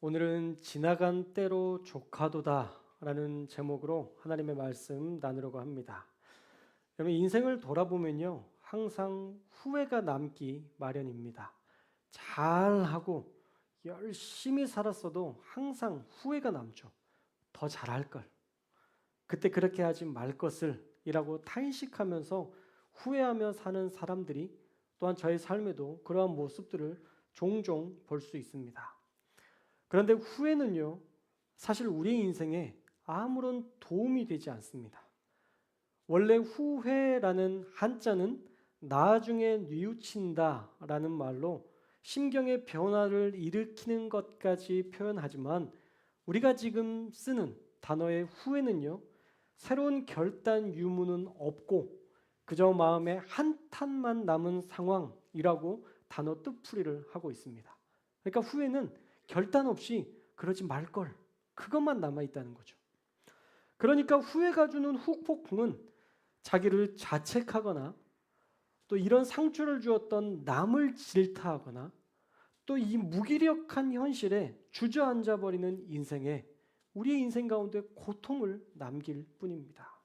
오늘은 지나간 때로 조카도다 라는 제목으로 하나님의 말씀 나누려고 합니다. 여러분, 인생을 돌아보면요, 항상 후회가 남기 마련입니다. 잘하고 열심히 살았어도 항상 후회가 남죠. 더 잘할 걸, 그때 그렇게 하지 말 것을 이라고 탄식하면서 후회하며 사는 사람들이 또한 저의 삶에도 그러한 모습들을 종종 볼 수 있습니다. 그런데 후회는요, 사실 우리 인생에 아무런 도움이 되지 않습니다. 원래 후회라는 한자는 나중에 뉘우친다 라는 말로 심경의 변화를 일으키는 것까지 표현하지만, 우리가 지금 쓰는 단어의 후회는요, 새로운 결단 유무는 없고 그저 마음에 한탄만 남은 상황이라고 단어 뜻풀이를 하고 있습니다. 그러니까 후회는 결단 없이 그러지 말걸, 그것만 남아있다는 거죠. 그러니까 후회가 주는 후폭풍은 자기를 자책하거나 또 이런 상처를 주었던 남을 질타하거나 또 이 무기력한 현실에 주저앉아 버리는 인생에 우리의 인생 가운데 고통을 남길 뿐입니다.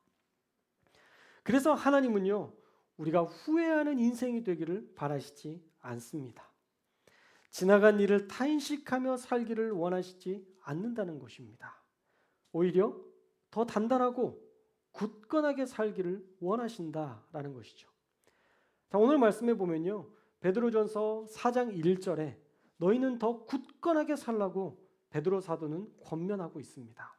그래서 하나님은요, 우리가 후회하는 인생이 되기를 바라시지 않습니다. 지나간 일을 탄식하며 살기를 원하시지 않는다는 것입니다. 오히려 더 단단하고 굳건하게 살기를 원하신다라는 것이죠. 자, 오늘 말씀해 보면요, 베드로전서 4장 1절에 너희는 더 굳건하게 살라고 베드로 사도는 권면하고 있습니다.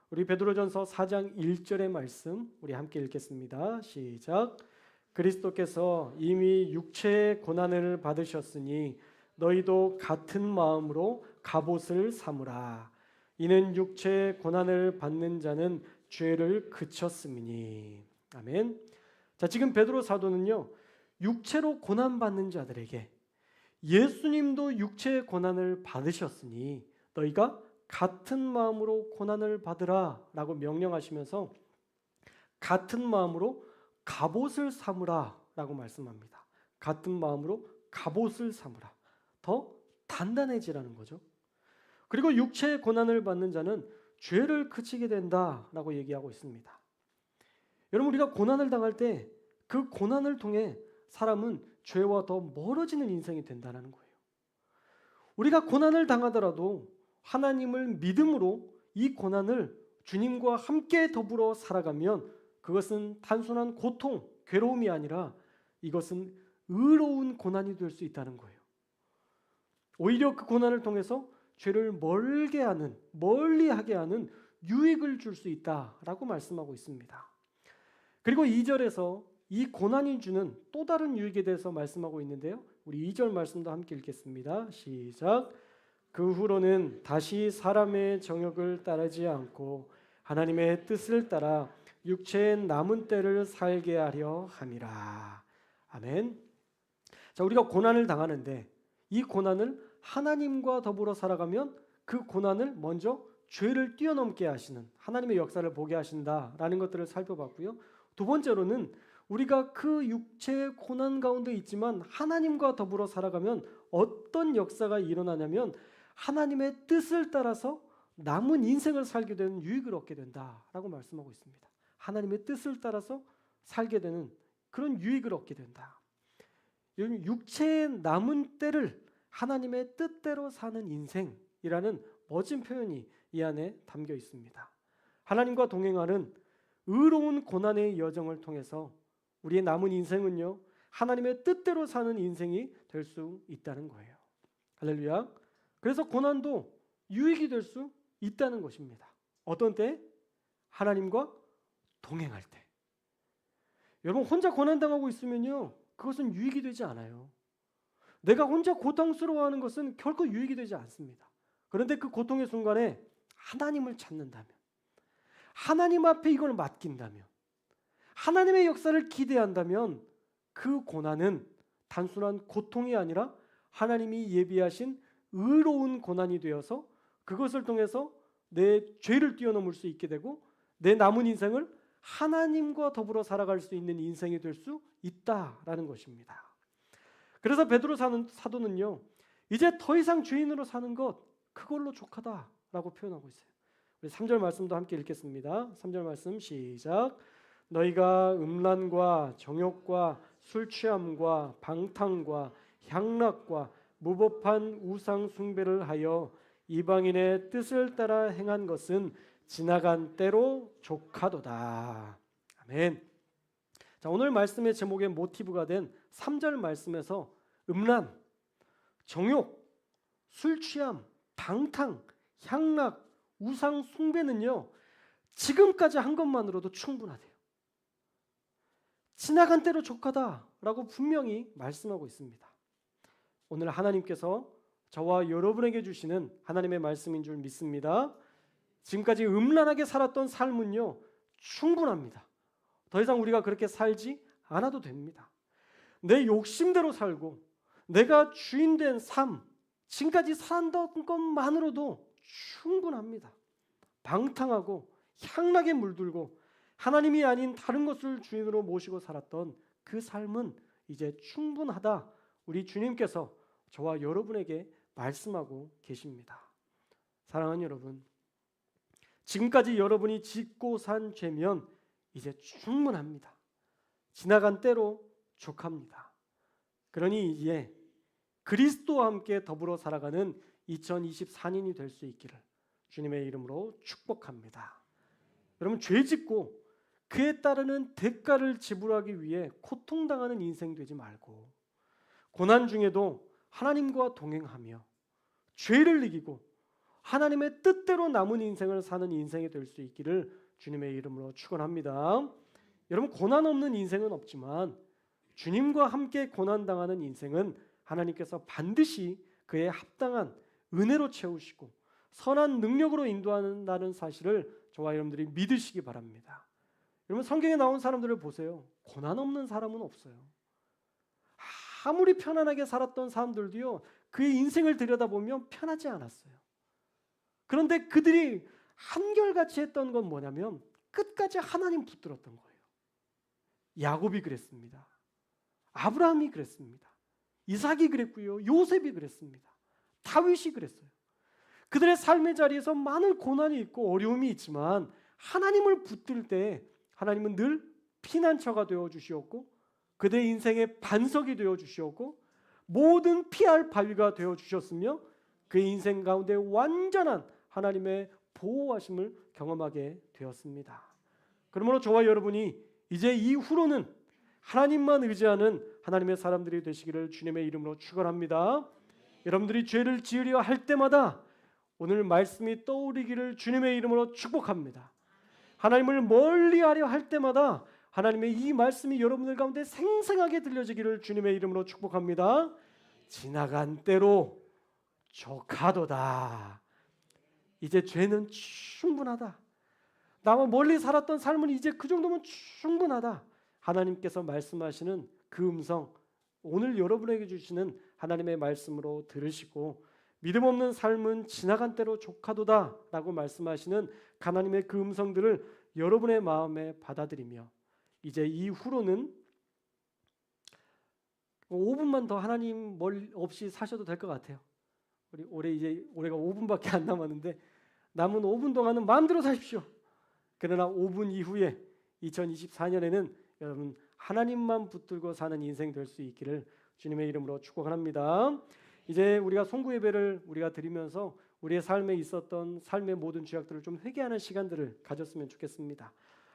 우리 베드로전서 4장 1절의 말씀 우리 함께 읽겠습니다. 시작. 그리스도께서 이미 육체의 고난을 받으셨으니 너희도 같은 마음으로 갑옷을 삼으라. 이는 육체의 고난을 받는 자는 죄를 그쳤음이니. 아멘. 자, 지금 베드로 사도는요, 육체로 고난 받는 자들에게 예수님도 육체의 고난을 받으셨으니 너희가 같은 마음으로 고난을 받으라 라고 명령하시면서 같은 마음으로 갑옷을 삼으라 라고 말씀합니다. 같은 마음으로 갑옷을 삼으라. 더 단단해지라는 거죠. 그리고 육체의 고난을 받는 자는 죄를 그치게 된다라고 얘기하고 있습니다. 여러분, 우리가 고난을 당할 때 그 고난을 통해 사람은 죄와 더 멀어지는 인생이 된다는 거예요. 우리가 고난을 당하더라도 하나님을 믿음으로 이 고난을 주님과 함께 더불어 살아가면 그것은 단순한 고통, 괴로움이 아니라 이것은 의로운 고난이 될 수 있다는 거예요. 오히려 그 고난을 통해서 죄를 멀리하게 하는 유익을 줄 수 있다라고 말씀하고 있습니다. 그리고 2절에서 이 고난이 주는 또 다른 유익에 대해서 말씀하고 있는데요, 우리 2절 말씀도 함께 읽겠습니다. 시작. 그 후로는 다시 사람의 정욕을 따르지 않고 하나님의 뜻을 따라 육체의 남은 때를 살게 하려 함이라. 아멘. 자, 우리가 고난을 당하는데 이 고난을 하나님과 더불어 살아가면 그 고난을 먼저 죄를 뛰어넘게 하시는 하나님의 역사를 보게 하신다라는 것들을 살펴봤고요. 두 번째로는 우리가 그 육체의 고난 가운데 있지만 하나님과 더불어 살아가면 어떤 역사가 일어나냐면 하나님의 뜻을 따라서 남은 인생을 살게 되는 유익을 얻게 된다라고 말씀하고 있습니다. 하나님의 뜻을 따라서 살게 되는 그런 유익을 얻게 된다. 육체의 남은 때를 하나님의 뜻대로 사는 인생이라는 멋진 표현이 이 안에 담겨 있습니다. 하나님과 동행하는 의로운 고난의 여정을 통해서 우리의 남은 인생은요, 하나님의 뜻대로 사는 인생이 될 수 있다는 거예요. 할렐루야. 그래서 고난도 유익이 될 수 있다는 것입니다. 어떤 때? 하나님과 동행할 때. 여러분, 혼자 고난당하고 있으면요, 그것은 유익이 되지 않아요. 내가 혼자 고통스러워하는 것은 결코 유익이 되지 않습니다. 그런데 그 고통의 순간에 하나님을 찾는다면, 하나님 앞에 이걸 맡긴다면, 하나님의 역사를 기대한다면 그 고난은 단순한 고통이 아니라 하나님이 예비하신 의로운 고난이 되어서 그것을 통해서 내 죄를 뛰어넘을 수 있게 되고 내 남은 인생을 하나님과 더불어 살아갈 수 있는 인생이 될 수 있다라는 것입니다. 그래서 베드로 사도는요, 이제 더 이상 죄인으로 사는 것, 그걸로 족하다라고 표현하고 있어요. 우리 3절 말씀도 함께 읽겠습니다. 3절 말씀 시작. 너희가 음란과 정욕과 술 취함과 방탕과 향락과 무법한 우상 숭배를 하여 이방인의 뜻을 따라 행한 것은 지나간 때로 족하도다. 아멘. 자, 오늘 말씀의 제목의 모티브가 된 3절 말씀에서 음란, 정욕, 술 취함, 방탕, 향락, 우상 숭배는요, 지금까지 한 것만으로도 충분하대요. 지나간 때로 족하다라고 분명히 말씀하고 있습니다. 오늘 하나님께서 저와 여러분에게 주시는 하나님의 말씀인 줄 믿습니다. 지금까지 음란하게 살았던 삶은요, 충분합니다. 더 이상 우리가 그렇게 살지 않아도 됩니다. 내 욕심대로 살고 내가 주인된 삶, 지금까지 살았던 것만으로도 충분합니다. 방탕하고 향락에 물들고 하나님이 아닌 다른 것을 주인으로 모시고 살았던 그 삶은 이제 충분하다. 우리 주님께서 저와 여러분에게 말씀하고 계십니다. 사랑하는 여러분, 지금까지 여러분이 짓고 산 죄면 이제 충분합니다. 지나간 때로 족합니다. 그러니 이제 그리스도와 함께 더불어 살아가는 2024년이 될 수 있기를 주님의 이름으로 축복합니다. 여러분, 죄 짓고 그에 따르는 대가를 지불하기 위해 고통당하는 인생 되지 말고 고난 중에도 하나님과 동행하며 죄를 이기고 하나님의 뜻대로 남은 인생을 사는 인생이 될 수 있기를 주님의 이름으로 축원합니다. 여러분, 고난 없는 인생은 없지만 주님과 함께 고난당하는 인생은 하나님께서 반드시 그에 합당한 은혜로 채우시고 선한 능력으로 인도한다는 사실을 저와 여러분들이 믿으시기 바랍니다. 여러분, 성경에 나온 사람들을 보세요. 고난 없는 사람은 없어요. 아무리 편안하게 살았던 사람들도요, 그의 인생을 들여다보면 편하지 않았어요. 그런데 그들이 한결같이 했던 건 뭐냐면 끝까지 하나님 붙들었던 거예요. 야곱이 그랬습니다. 아브라함이 그랬습니다. 이삭이 그랬고요. 요셉이 그랬습니다. 다윗이 그랬어요. 그들의 삶의 자리에서 많은 고난이 있고 어려움이 있지만 하나님을 붙들 때 하나님은 늘 피난처가 되어 주시었고 그들의 인생의 반석이 되어 주시었고 모든 피할 바위가 되어 주셨으며 그의 인생 가운데 완전한 하나님의 보호하심을 경험하게 되었습니다. 그러므로 저와 여러분이 이제 이후로는 하나님만 의지하는 하나님의 사람들이 되시기를 주님의 이름으로 축원합니다. 여러분들이 죄를 지으려 할 때마다 오늘 말씀이 떠오르기를 주님의 이름으로 축복합니다. 하나님을 멀리하려 할 때마다 하나님의 이 말씀이 여러분들 가운데 생생하게 들려지기를 주님의 이름으로 축복합니다. 지나간 때로 족하도다. 이제 죄는 충분하다. 나와 멀리 살았던 삶은 이제 그 정도면 충분하다. 하나님께서 말씀하시는 그 음성, 오늘 여러분에게 주시는 하나님의 말씀으로 들으시고 믿음 없는 삶은 지나간 때로 족하도다 라고 말씀하시는 하나님의 그 음성들을 여러분의 마음에 받아들이며 이제 이후로는 5분만 더 하나님 없이 사셔도 될 것 같아요. 우리 올해가 5분밖에 안 남았는데 남은 5분 동안은 마음대로 사십시오. 그러나 5분 이후에 2024년에는 여러분 하나님만 붙들고 사는 인생 될 수 있기를 주님의 이름으로 축복합니다. 이제 우리가 송구 예배를 우리가 드리면서 우리의 삶에 있었던 삶의 모든 죄악들을 좀 회개하는 시간들을 가졌으면 좋겠습니다.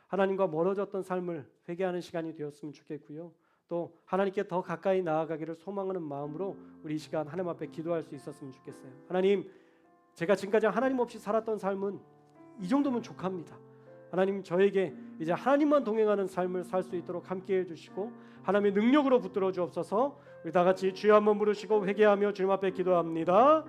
하나님과 멀어졌던 삶을 회개하는 시간이 되었으면 좋겠고요. 또 하나님께 더 가까이 나아가기를 소망하는 마음으로 우리 이 시간 하나님 앞에 기도할 수 있었으면 좋겠어요. 하나님, 제가 지금까지 하나님 없이 살았던 삶은 이 정도면 족합니다. 하나님, 저에게 이제 하나님만 동행하는 삶을 살 수 있도록 함께해 주시고 하나님의 능력으로 붙들어 주옵소서. 우리 다 같이 주여 한번 부르시고 회개하며 주님 앞에 기도합니다.